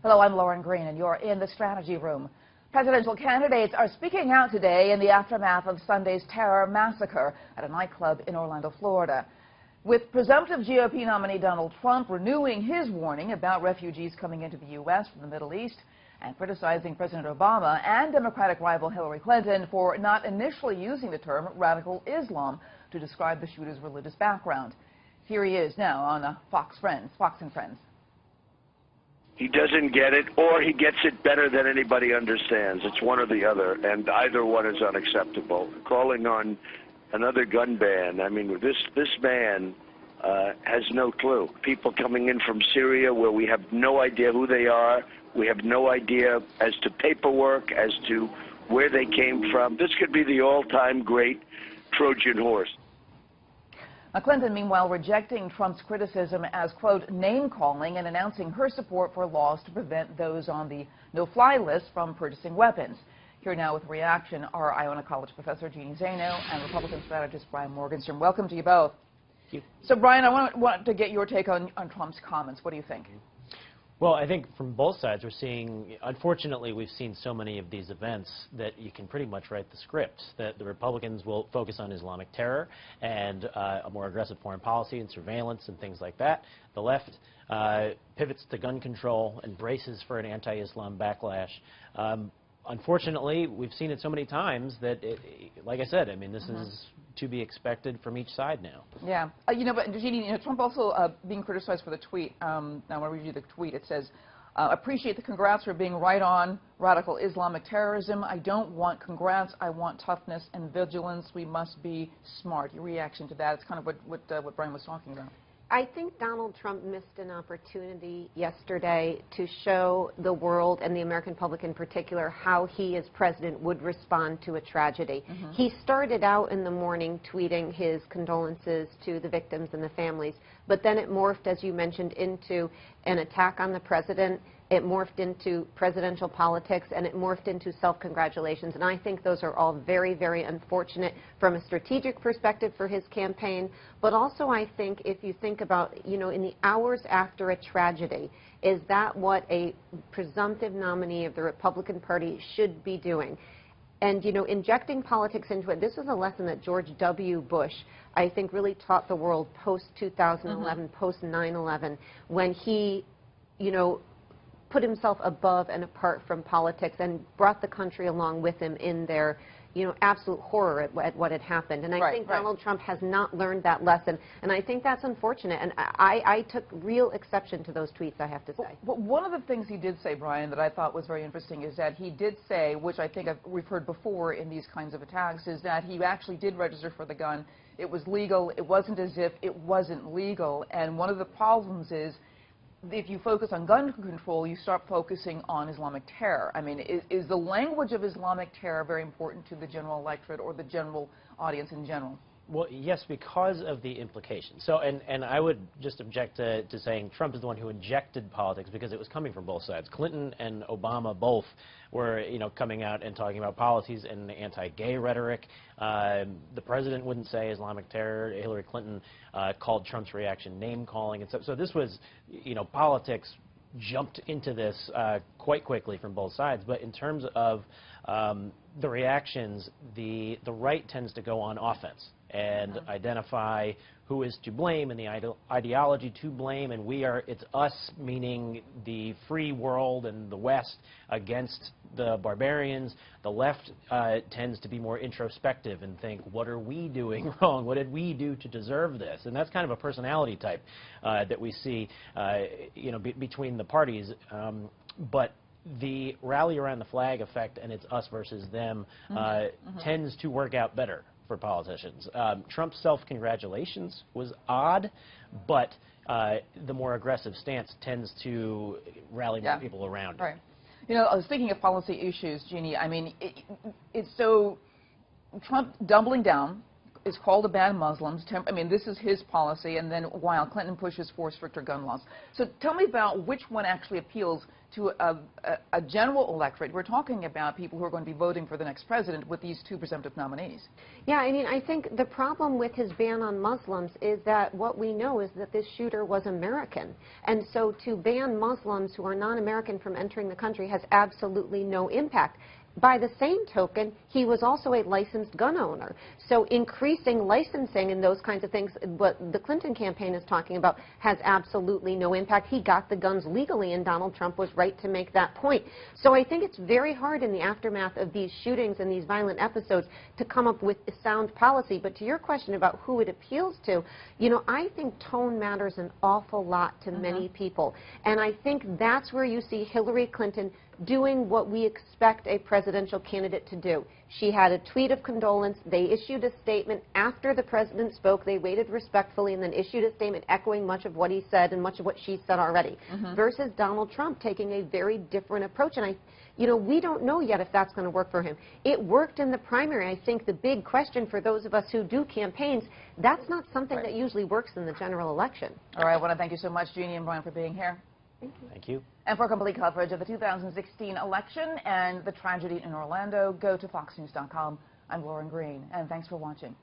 Hello, I'm Lauren Green, and you're in the Strategy Room. Presidential candidates are speaking out today in the aftermath of Sunday's terror massacre at a nightclub in Orlando, Florida. With presumptive GOP nominee Donald Trump renewing his warning about refugees coming into the U.S. from the Middle East and criticizing President Obama and Democratic rival Hillary Clinton for not initially using the term radical Islam to describe the shooter's religious background. Here he is now on Fox and Friends. He doesn't get it, or he gets it better than anybody understands. It's one or the other, and either one is unacceptable. Calling on another gun ban, I mean, this man has no clue. People coming in from Syria where we have no idea who they are. We have no idea as to paperwork, as to where they came from. This could be the all-time great Trojan horse. Clinton, meanwhile, rejecting Trump's criticism as, quote, name-calling and announcing her support for laws to prevent those on the no-fly list from purchasing weapons. Here now with reaction are Iona College professor Jeanne Zaino and Republican strategist Brian Morgenstern. Welcome to you both. Thank you. So, Brian, I want to get your take on Trump's comments. What do you think? Well, I think from both sides we're seeing, unfortunately, we've seen so many of these events that you can pretty much write the script, that the Republicans will focus on Islamic terror and a more aggressive foreign policy and surveillance and things like that. The left pivots to gun control and braces for an anti-Islam backlash. Unfortunately, we've seen it so many times that, like I said, I mean, this is to be expected from each side now. Yeah. You know, but Jeanne, Trump also being criticized for the tweet. Now, I want to read you the tweet. It says, appreciate the congrats for being right on radical Islamic terrorism. I don't want congrats. I want toughness and vigilance. We must be smart. Your reaction to that? It's kind of what Brian was talking about. I think Donald Trump missed an opportunity yesterday to show the world and the American public in particular how he as president would respond to a tragedy. He started out in the morning tweeting his condolences to the victims and the families, but then it morphed, as you mentioned, into an attack on the president. It morphed into presidential politics, and it morphed into self-congratulations. And I think those are all very, very unfortunate from a strategic perspective for his campaign. But also I think if you think about, you know, in the hours after a tragedy, is that what a presumptive nominee of the Republican Party should be doing? And, you know, injecting politics into it, this is a lesson that George W. Bush, I think, really taught the world post-2011, post-9/11, when he, you know, put himself above and apart from politics and brought the country along with him in their, you know, absolute horror at what had happened. And I think Donald Trump has not learned that lesson, and I think that's unfortunate. And I took real exception to those tweets, I have to say. But one of the things he did say, Brian, that I thought was very interesting is that he did say, which I think we've heard before in these kinds of attacks, is that he actually did register for the gun. It was legal. It wasn't as if it wasn't legal. And one of the problems is, if you focus on gun control, you start focusing on Islamic terror. I mean, is the language of Islamic terror very important to the general electorate or the general audience in general? Well, yes, because of the implications. So, and I would just object to saying Trump is the one who injected politics, because it was coming from both sides. Clinton and Obama both were, you know, coming out and talking about policies and anti-gay rhetoric. The president wouldn't say Islamic terror. Hillary Clinton called Trump's reaction name-calling and stuff. So this was, you know, politics jumped into this quite quickly from both sides. But in terms of the reactions, the right tends to go on offense and identify who is to blame and the ideology to blame, and it's us, meaning the free world and the West, against the barbarians. The left tends to be more introspective and think, what are we doing wrong? What did we do to deserve this? And that's kind of a personality type that we see, you know, between the parties. But the rally around the flag effect and it's us versus them tends to work out better for politicians. Trump's self-congratulations was odd, but the more aggressive stance tends to rally more people around it. Right. You know, I was thinking of policy issues, Jeanne. I mean, it's so Trump doubling down, is called to ban Muslims. I mean, this is his policy, and then while Clinton pushes for stricter gun laws. So tell me about which one actually appeals to a general electorate. We're talking about people who are going to be voting for the next president with these two presumptive nominees. Yeah, I mean, I think the problem with his ban on Muslims is that what we know is that this shooter was American. And so to ban Muslims who are non-American from entering the country has absolutely no impact. By the same token, he was also a licensed gun owner. So increasing licensing and those kinds of things, what the Clinton campaign is talking about, has absolutely no impact. He got the guns legally, and Donald Trump was right to make that point. So I think it's very hard in the aftermath of these shootings and these violent episodes to come up with a sound policy. But to your question about who it appeals to, you know, I think tone matters an awful lot to many people. And I think that's where you see Hillary Clinton doing what we expect a presidential candidate to do. She had a tweet of condolence. They issued a statement after the president spoke. They waited respectfully and then issued a statement echoing much of what he said and much of what she said already, versus Donald Trump taking a very different approach. And you know, we don't know yet if that's going to work for him. It worked in the primary. I think the big question for those of us who do campaigns, that's not something that usually works in the general election. All right, I want to thank you so much, Jeanne and Brian, for being here. Thank you. Thank you. And for complete coverage of the 2016 election and the tragedy in Orlando, go to foxnews.com. I'm Lauren Green, and thanks for watching.